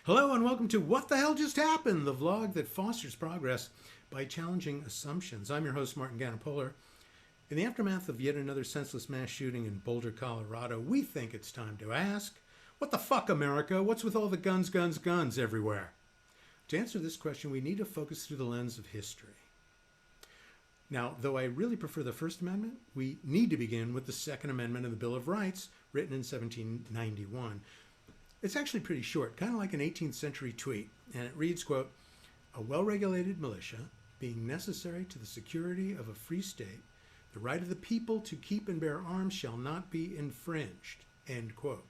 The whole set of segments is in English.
Hello and welcome to What the Hell Just Happened, the vlog that fosters progress by challenging assumptions. I'm your host, Martin Ganapolar. In the aftermath of yet another senseless mass shooting in Boulder, Colorado, we think it's time to ask, what the fuck, America? What's with all the guns, guns, guns everywhere? To answer this question, we need to focus through the lens of history. Now, though I really prefer the First Amendment, we need to begin with the Second Amendment of the Bill of Rights, written in 1791. It's actually pretty short, kind of like an 18th century tweet, and it reads, quote, "A well-regulated militia, being necessary to the security of a free state, the right of the people to keep and bear arms shall not be infringed," end quote.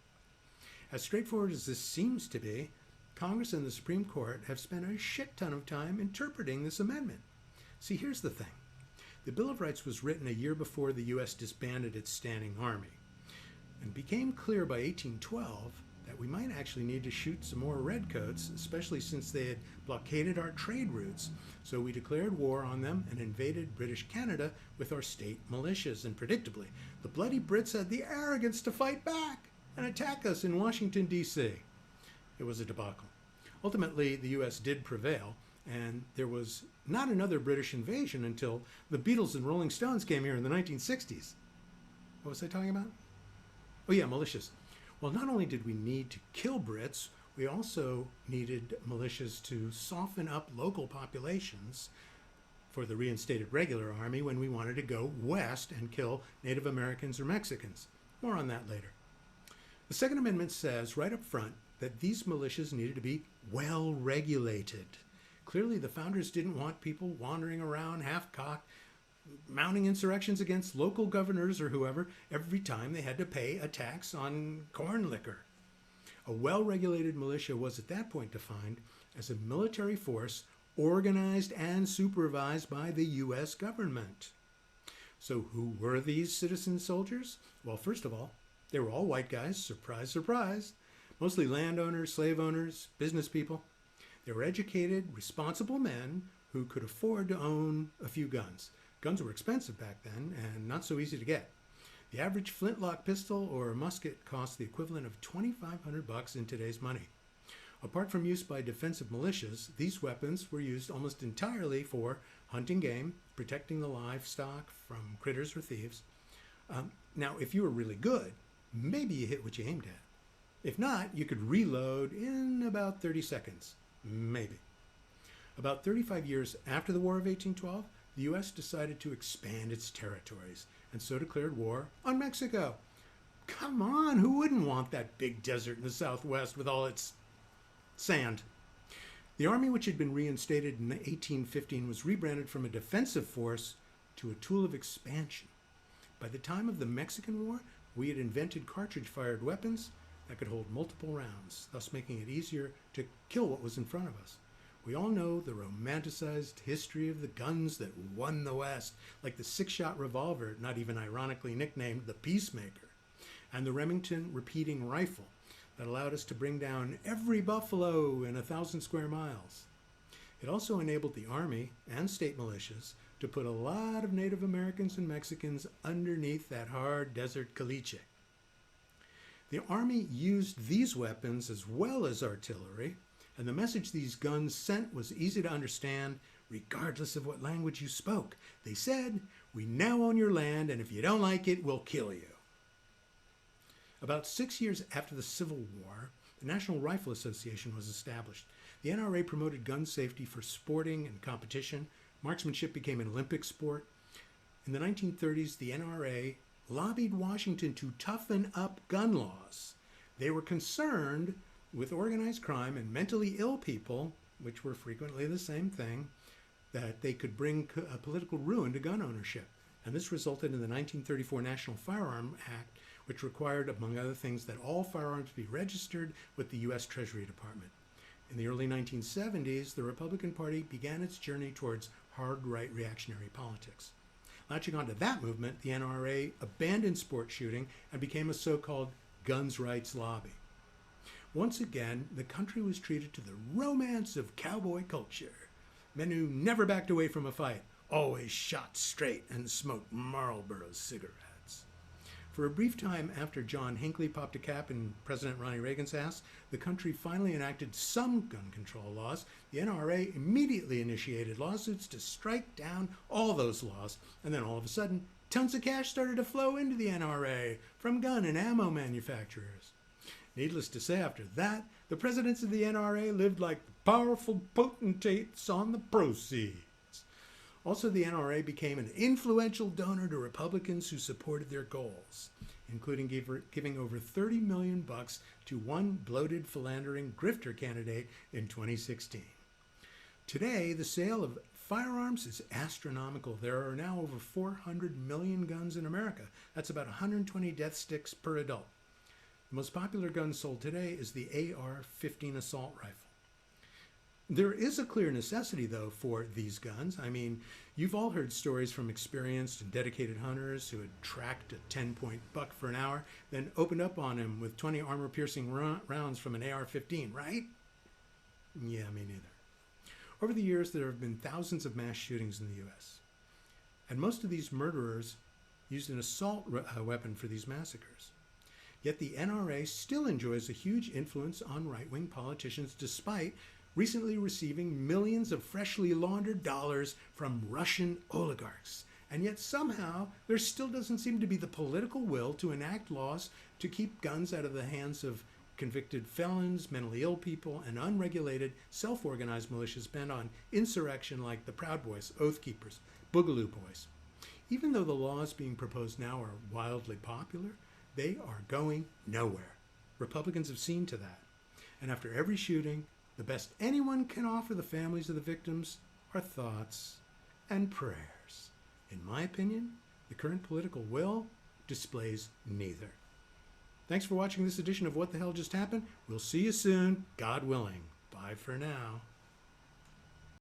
As straightforward as this seems to be, Congress and the Supreme Court have spent a shit ton of time interpreting this amendment. See, here's the thing. The Bill of Rights was written a year before the U.S. disbanded its standing army, and became clear by 1812 that we might actually need to shoot some more redcoats, especially since they had blockaded our trade routes. So we declared war on them and invaded British Canada with our state militias. And predictably, the bloody Brits had the arrogance to fight back and attack us in Washington, D.C. It was a debacle. Ultimately, the U.S. did prevail, and there was not another British invasion until the Beatles and Rolling Stones came here in the 1960s. What was I talking about? Oh yeah, militias. Well, not only did we need to kill Brits, we also needed militias to soften up local populations for the reinstated regular army when we wanted to go west and kill Native Americans or Mexicans. More on that later. The Second Amendment says right up front that these militias needed to be well regulated. Clearly, the founders didn't want people wandering around half-cocked, mounting insurrections against local governors or whoever every time they had to pay a tax on corn liquor. A well-regulated militia was at that point defined as a military force organized and supervised by the U.S. government. So who were these citizen soldiers? Well, first of all, they were all white guys, surprise, surprise, mostly landowners, slave owners, business people. They were educated, responsible men who could afford to own a few guns. Guns were expensive back then and not so easy to get. The average flintlock pistol or musket cost the equivalent of $2,500 in today's money. Apart from use by defensive militias, these weapons were used almost entirely for hunting game, protecting the livestock from critters or thieves. Now, if you were really good, maybe you hit what you aimed at. If not, you could reload in about 30 seconds. Maybe. About 35 years after the War of 1812, the U.S. decided to expand its territories and so declared war on Mexico. Come on, who wouldn't want that big desert in the southwest with all its sand? The army, which had been reinstated in 1815, was rebranded from a defensive force to a tool of expansion. By the time of the Mexican War, we had invented cartridge-fired weapons that could hold multiple rounds, thus making it easier to kill what was in front of us. We all know the romanticized history of the guns that won the West, like the six-shot revolver, not even ironically nicknamed the Peacemaker, and the Remington repeating rifle that allowed us to bring down every buffalo in 1,000 square miles. It also enabled the Army and state militias to put a lot of Native Americans and Mexicans underneath that hard desert caliche. The Army used these weapons as well as artillery, and the message these guns sent was easy to understand regardless of what language you spoke. They said, "We now own your land, and if you don't like it, we'll kill you." About 6 years after the Civil War, the National Rifle Association was established. The NRA promoted gun safety for sporting and competition. Marksmanship became an Olympic sport. In the 1930s, the NRA lobbied Washington to toughen up gun laws. They were concerned with organized crime and mentally ill people, which were frequently the same thing, that they could bring political ruin to gun ownership. And this resulted in the 1934 National Firearm Act, which required, among other things, that all firearms be registered with the U.S. Treasury Department. In the early 1970s, the Republican Party began its journey towards hard right reactionary politics. Latching onto that movement, the NRA abandoned sport shooting and became a so-called guns rights lobby. Once again, the country was treated to the romance of cowboy culture. Men who never backed away from a fight, always shot straight and smoked Marlboro cigarettes. For a brief time after John Hinckley popped a cap in President Ronald Reagan's ass, the country finally enacted some gun control laws. The NRA immediately initiated lawsuits to strike down all those laws, and then all of a sudden, tons of cash started to flow into the NRA from gun and ammo manufacturers. Needless to say, after that, the presidents of the NRA lived like powerful potentates on the proceeds. Also, the NRA became an influential donor to Republicans who supported their goals, including giving over $30 million to one bloated, philandering grifter candidate in 2016. Today, the sale of firearms is astronomical. There are now over 400 million guns in America. That's about 120 death sticks per adult. The most popular gun sold today is the AR-15 assault rifle. There is a clear necessity, though, for these guns. I mean, you've all heard stories from experienced and dedicated hunters who had tracked a 10-point buck for an hour, then opened up on him with 20 armor-piercing rounds from an AR-15, right? Yeah, me neither. Over the years, there have been thousands of mass shootings in the U.S., and most of these murderers used an assault weapon for these massacres. Yet the NRA still enjoys a huge influence on right-wing politicians despite recently receiving millions of freshly laundered dollars from Russian oligarchs. And yet somehow there still doesn't seem to be the political will to enact laws to keep guns out of the hands of convicted felons, mentally ill people, and unregulated, self-organized militias bent on insurrection like the Proud Boys, Oath Keepers, Boogaloo Boys. Even though the laws being proposed now are wildly popular, they are going nowhere. Republicans have seen to that. And after every shooting, the best anyone can offer the families of the victims are thoughts and prayers. In my opinion, the current political will displays neither. Thanks for watching this edition of What the Hell Just Happened. We'll see you soon, God willing. Bye for now.